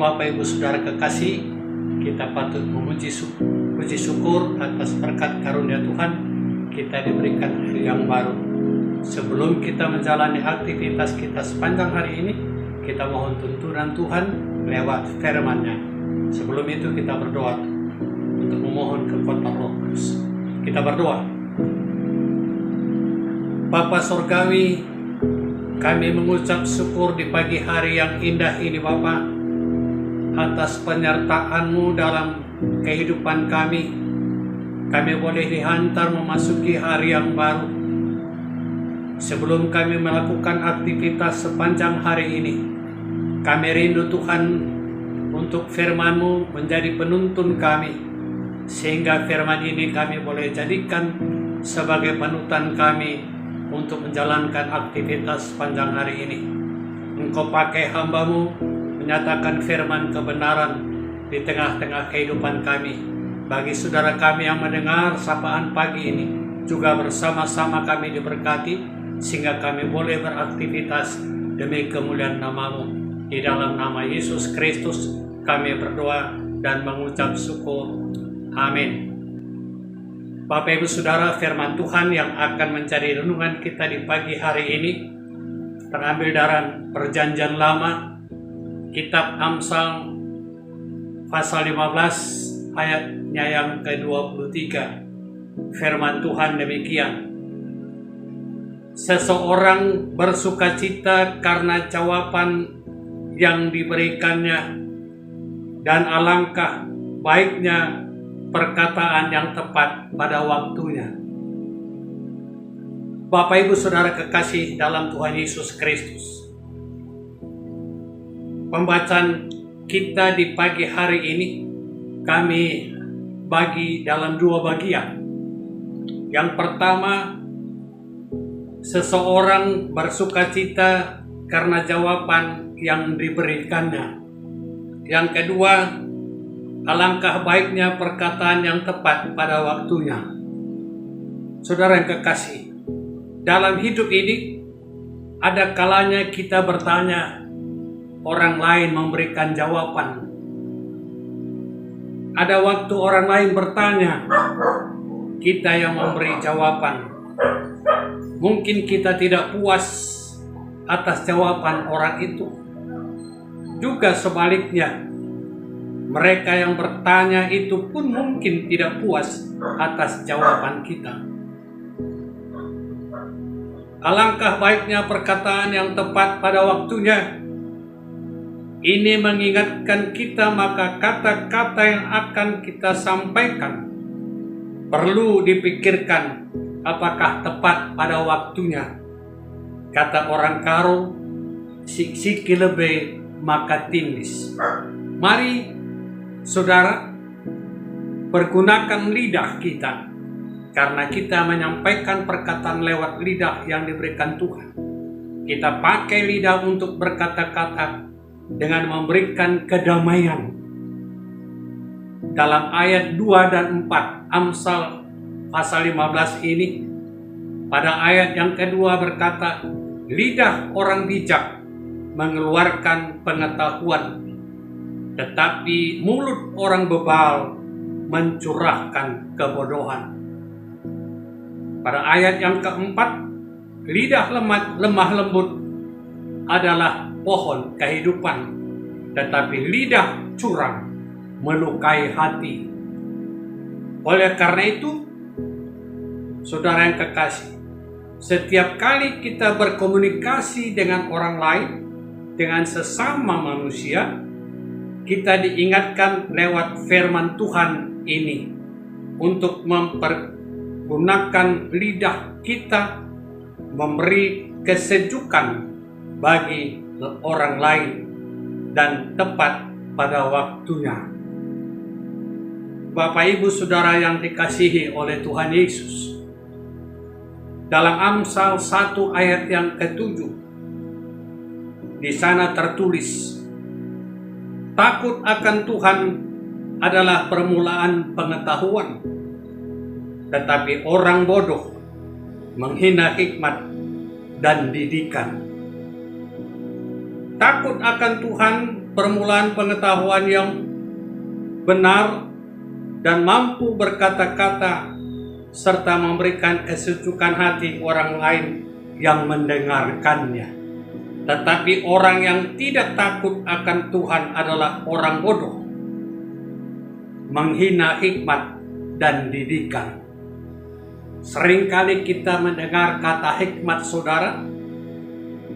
Bapak Ibu Saudara kekasih, kita patut puji syukur atas berkat karunia Tuhan. Kita diberikan hari yang baru. Sebelum kita menjalani aktivitas kita sepanjang hari ini, kita mohon tuntunan Tuhan lewat firman-Nya. Sebelum itu kita berdoa untuk memohon kekuatan Roh Kudus. Kita berdoa. Bapa Surgawi, kami mengucap syukur di pagi hari yang indah ini Bapa, atas penyertaan-Mu dalam kehidupan kami. Kami boleh dihantar memasuki hari yang baru. Sebelum kami melakukan aktivitas sepanjang hari ini, kami rindu Tuhan untuk firman-Mu menjadi penuntun kami, sehingga firman ini kami boleh jadikan sebagai panutan kami untuk menjalankan aktivitas sepanjang hari ini. Engkau pakai hamba-Mu menyatakan firman kebenaran di tengah-tengah kehidupan kami. Bagi saudara kami yang mendengar sapaan pagi ini, juga bersama-sama kami diberkati, sehingga kami boleh beraktivitas demi kemuliaan nama-Mu. Di dalam nama Yesus Kristus kami berdoa dan mengucap syukur. Amin. Bapak Ibu Saudara, firman Tuhan yang akan menjadi renungan kita di pagi hari ini terambil dari Perjanjian Lama, Kitab Amsal pasal 15 ayatnya yang ke-23. Firman Tuhan demikian: seseorang bersukacita karena jawaban yang diberikannya, dan alangkah baiknya perkataan yang tepat pada waktunya. Bapak Ibu Saudara kekasih dalam Tuhan Yesus Kristus, pembacaan kita di pagi hari ini kami bagi dalam dua bagian. Yang pertama, seseorang bersukacita karena jawaban yang diberikannya. Yang kedua, alangkah baiknya perkataan yang tepat pada waktunya. Saudara yang kekasih, dalam hidup ini ada kalanya kita bertanya, orang lain memberikan jawaban. Ada waktu orang lain bertanya, kita yang memberi jawaban. Mungkin kita tidak puas atas jawaban orang itu. Juga sebaliknya, mereka yang bertanya itu pun mungkin tidak puas atas jawaban kita. Alangkah baiknya perkataan yang tepat pada waktunya. Ini mengingatkan kita maka kata-kata yang akan kita sampaikan perlu dipikirkan apakah tepat pada waktunya. Kata orang Karo, sik-siki lebe maka tindis. Mari saudara, pergunakan lidah kita, karena kita menyampaikan perkataan lewat lidah yang diberikan Tuhan. Kita pakai lidah untuk berkata-kata dengan memberikan kedamaian. Dalam ayat 2 dan 4 Amsal pasal 15 ini, pada ayat yang kedua berkata, lidah orang bijak mengeluarkan pengetahuan, tetapi mulut orang bebal mencurahkan kebodohan. Pada ayat yang keempat, lidah lemah lembut adalah pohon kehidupan, tetapi lidah curang melukai hati. Oleh karena itu, saudara yang kekasih, setiap kali kita berkomunikasi dengan orang lain, dengan sesama manusia, kita diingatkan lewat firman Tuhan ini untuk mempergunakan lidah kita memberi kesejukan bagi orang lain dan tepat pada waktunya. Bapak Ibu Saudara yang dikasihi oleh Tuhan Yesus, dalam Amsal 1 ayat yang ke-7, di sana tertulis, takut akan Tuhan adalah permulaan pengetahuan, tetapi orang bodoh menghina hikmat dan didikan. Takut akan Tuhan permulaan pengetahuan yang benar dan mampu berkata-kata serta memberikan kesejukan hati orang lain yang mendengarkannya. Tetapi orang yang tidak takut akan Tuhan adalah orang bodoh, menghina hikmat dan didikan. Seringkali kita mendengar kata hikmat, saudara,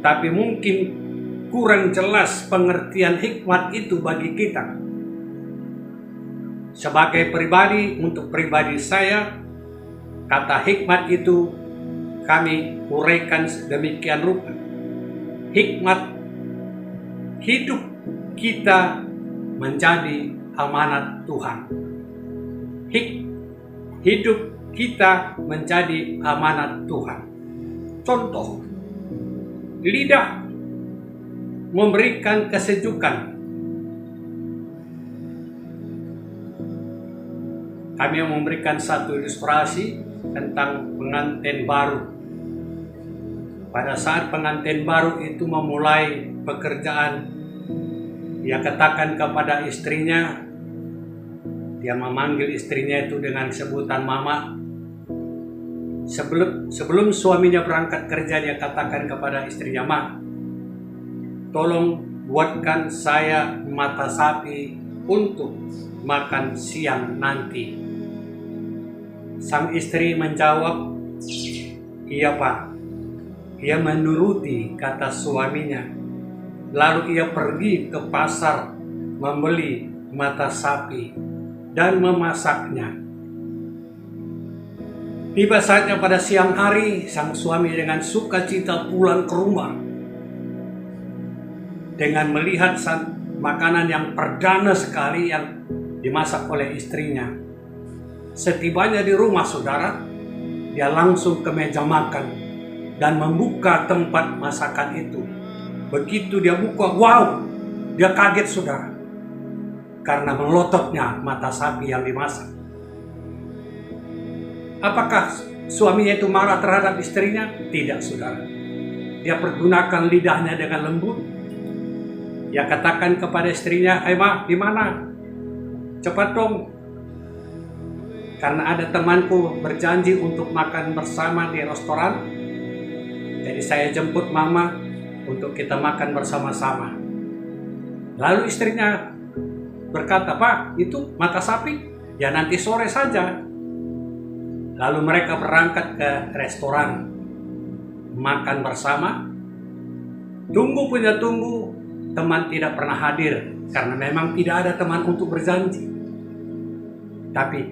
tapi mungkin kurang jelas pengertian hikmat itu bagi kita. Sebagai pribadi, untuk pribadi saya, kata hikmat itu kami uraikan sedemikian rupa. Hikmat, hidup kita menjadi amanat Tuhan. Hidup kita menjadi amanat Tuhan. Contoh, lidah memberikan kesejukan. Kami memberikan satu ilustrasi tentang pengantin baru. Pada saat pengantin baru itu memulai pekerjaan, dia katakan kepada istrinya, dia memanggil istrinya itu dengan sebutan mama. Sebelum suaminya berangkat kerja, dia katakan kepada istrinya, "Ma, tolong buatkan saya mata sapi untuk makan siang nanti." Sang istri menjawab, "Iya, Pak." Ia menuruti kata suaminya. Lalu ia pergi ke pasar membeli mata sapi dan memasaknya. Tiba saatnya pada siang hari, sang suami dengan sukacita pulang ke rumah dengan melihat makanan yang perdana sekali yang dimasak oleh istrinya. Setibanya di rumah, saudara, dia langsung ke meja makan dan membuka tempat masakan itu. Begitu dia buka, wow, dia kaget, saudara, karena melototnya mata sapi yang dimasak. Apakah suaminya itu marah terhadap istrinya? Tidak, saudara. Dia pergunakan lidahnya dengan lembut. Dia katakan kepada istrinya, "Hai Ma, di mana? Cepat dong. Karena ada temanku berjanji untuk makan bersama di restoran. Jadi saya jemput Mama untuk kita makan bersama-sama." Lalu istrinya berkata, "Pak, itu mata sapi? Ya nanti sore saja." Lalu mereka berangkat ke restoran, makan bersama. Tunggu punya tunggu, teman tidak pernah hadir karena memang tidak ada teman untuk berjanji. Tapi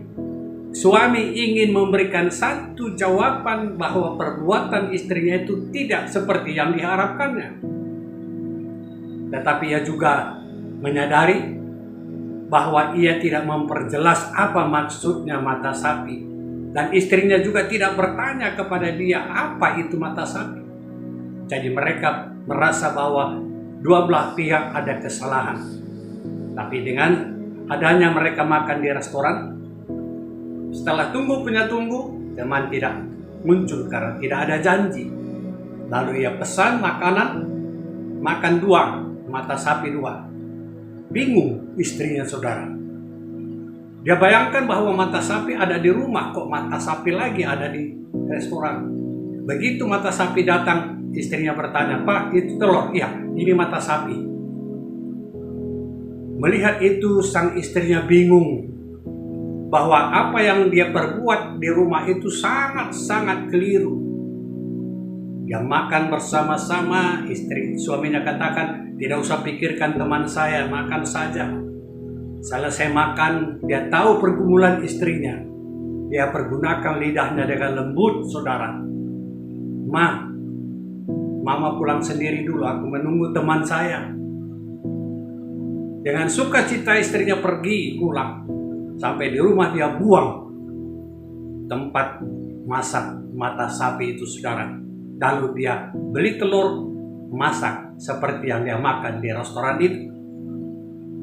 suami ingin memberikan satu jawaban bahwa perbuatan istrinya itu tidak seperti yang diharapkannya. Tetapi ia juga menyadari bahwa ia tidak memperjelas apa maksudnya mata sapi. Dan istrinya juga tidak bertanya kepada dia apa itu mata sapi. Jadi mereka merasa bahwa dua belah pihak ada kesalahan. Tapi dengan adanya mereka makan di restoran, setelah tunggu punya tunggu, teman tidak muncul karena tidak ada janji. Lalu ia pesan makanan, makan dua, mata sapi dua. Bingung istrinya, saudara. Dia bayangkan bahwa mata sapi ada di rumah, kok mata sapi lagi ada di restoran. Begitu mata sapi datang, istrinya bertanya, "Pak, itu telur?" "Iya, ini mata sapi." Melihat itu, sang istrinya bingung bahwa apa yang dia perbuat di rumah itu sangat-sangat keliru. Dia makan bersama-sama, suaminya katakan, "Tidak usah pikirkan teman saya, makan saja." Selesai makan, dia tahu pergumulan istrinya. Dia pergunakan lidahnya dengan lembut, saudara. Mama pulang sendiri dulu, aku menunggu teman saya." Dengan sukacita istrinya pergi pulang. Sampai di rumah dia buang tempat masak mata sapi itu, saudara. Lalu dia beli telur, masak seperti yang dia makan di restoran itu.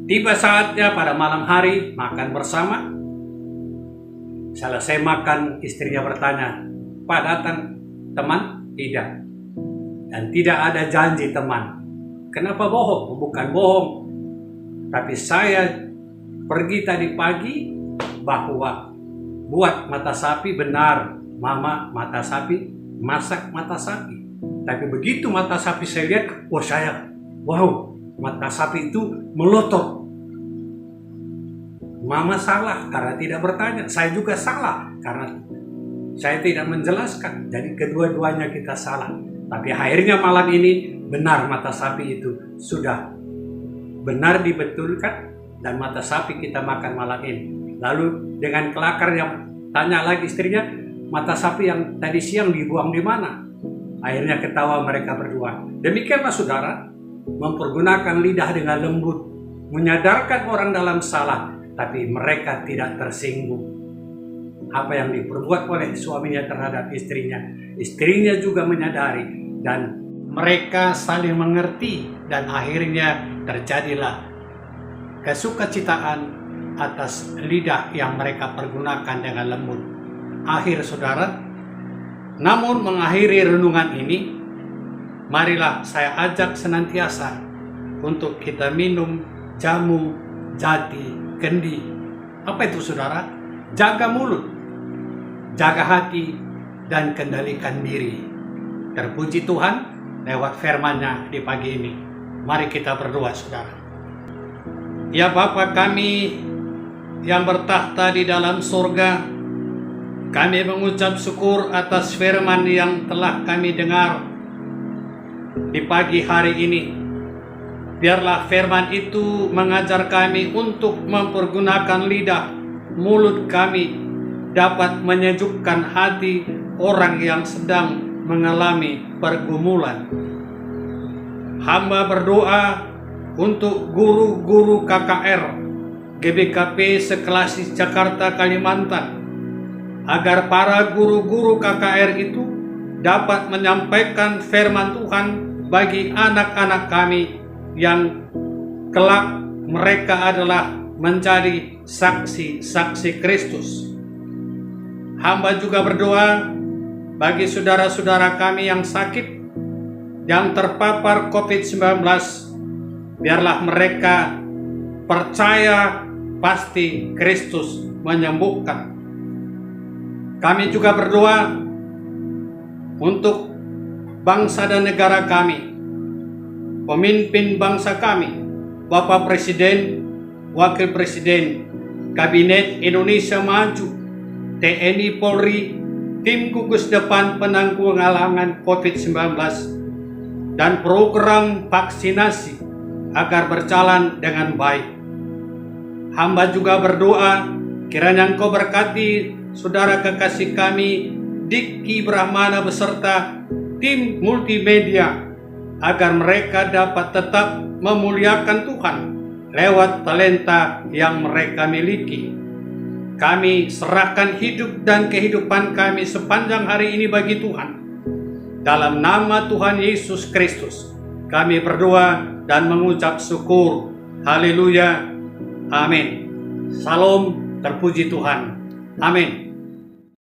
Tiba saatnya pada malam hari makan bersama. Selesai makan, istrinya bertanya, "Pak, datang teman?" "Tidak. Dan tidak ada janji teman." "Kenapa bohong?" "Bukan bohong. Tapi saya pergi tadi pagi bahwa buat mata sapi benar, mama mata sapi, masak mata sapi. Tapi begitu mata sapi saya lihat, wow, mata sapi itu melotot. Mama salah karena tidak bertanya, saya juga salah karena saya tidak menjelaskan. Jadi kedua-duanya kita salah. Tapi akhirnya malam ini benar mata sapi itu sudah benar dibetulkan dan mata sapi kita makan malam ini. Lalu dengan kelakar yang tanya lagi istrinya, mata sapi yang tadi siang dibuang di mana? Akhirnya ketawa mereka berdua. Demikianlah saudara, mempergunakan lidah dengan lembut, menyadarkan orang dalam salah, tapi mereka tidak tersinggung. Apa yang diperbuat oleh suaminya terhadap istrinya, istrinya juga menyadari dan mereka saling mengerti dan akhirnya terjadilah kesukacitaan atas lidah yang mereka pergunakan dengan lembut. Akhir saudara, namun mengakhiri renungan ini, marilah saya ajak senantiasa untuk kita minum jamu jati kendi. Apa itu saudara? Jaga mulut, jaga hati, dan kendalikan diri. Terpuji Tuhan lewat firman-Nya di pagi ini. Mari kita berdoa saudara. Ya Bapa kami yang bertahta di dalam surga, kami mengucap syukur atas firman yang telah kami dengar di pagi hari ini. Biarlah firman itu mengajar kami untuk mempergunakan lidah, mulut kami dapat menyejukkan hati orang yang sedang mengalami pergumulan. Hamba berdoa untuk guru-guru KKR GBKP sekelas Jakarta Kalimantan, agar para guru-guru KKR itu dapat menyampaikan firman Tuhan bagi anak-anak kami yang kelak mereka adalah menjadi saksi-saksi Kristus. Hamba juga berdoa bagi saudara-saudara kami yang sakit, yang terpapar COVID-19, biarlah mereka percaya pasti Kristus menyembuhkan. Kami juga berdoa untuk bangsa dan negara kami, pemimpin bangsa kami, Bapak Presiden, Wakil Presiden, Kabinet Indonesia Maju, TNI Polri, tim gugus depan penanggulangan COVID-19, dan program vaksinasi agar berjalan dengan baik. Hamba juga berdoa kiranya Engkau berkati saudara kekasih kami Diki Brahmana beserta tim multimedia agar mereka dapat tetap memuliakan Tuhan lewat talenta yang mereka miliki. Kami serahkan hidup dan kehidupan kami sepanjang hari ini bagi Tuhan. Dalam nama Tuhan Yesus Kristus, kami berdoa dan mengucap syukur. Haleluya. Amin. Salam, terpuji Tuhan. Amin.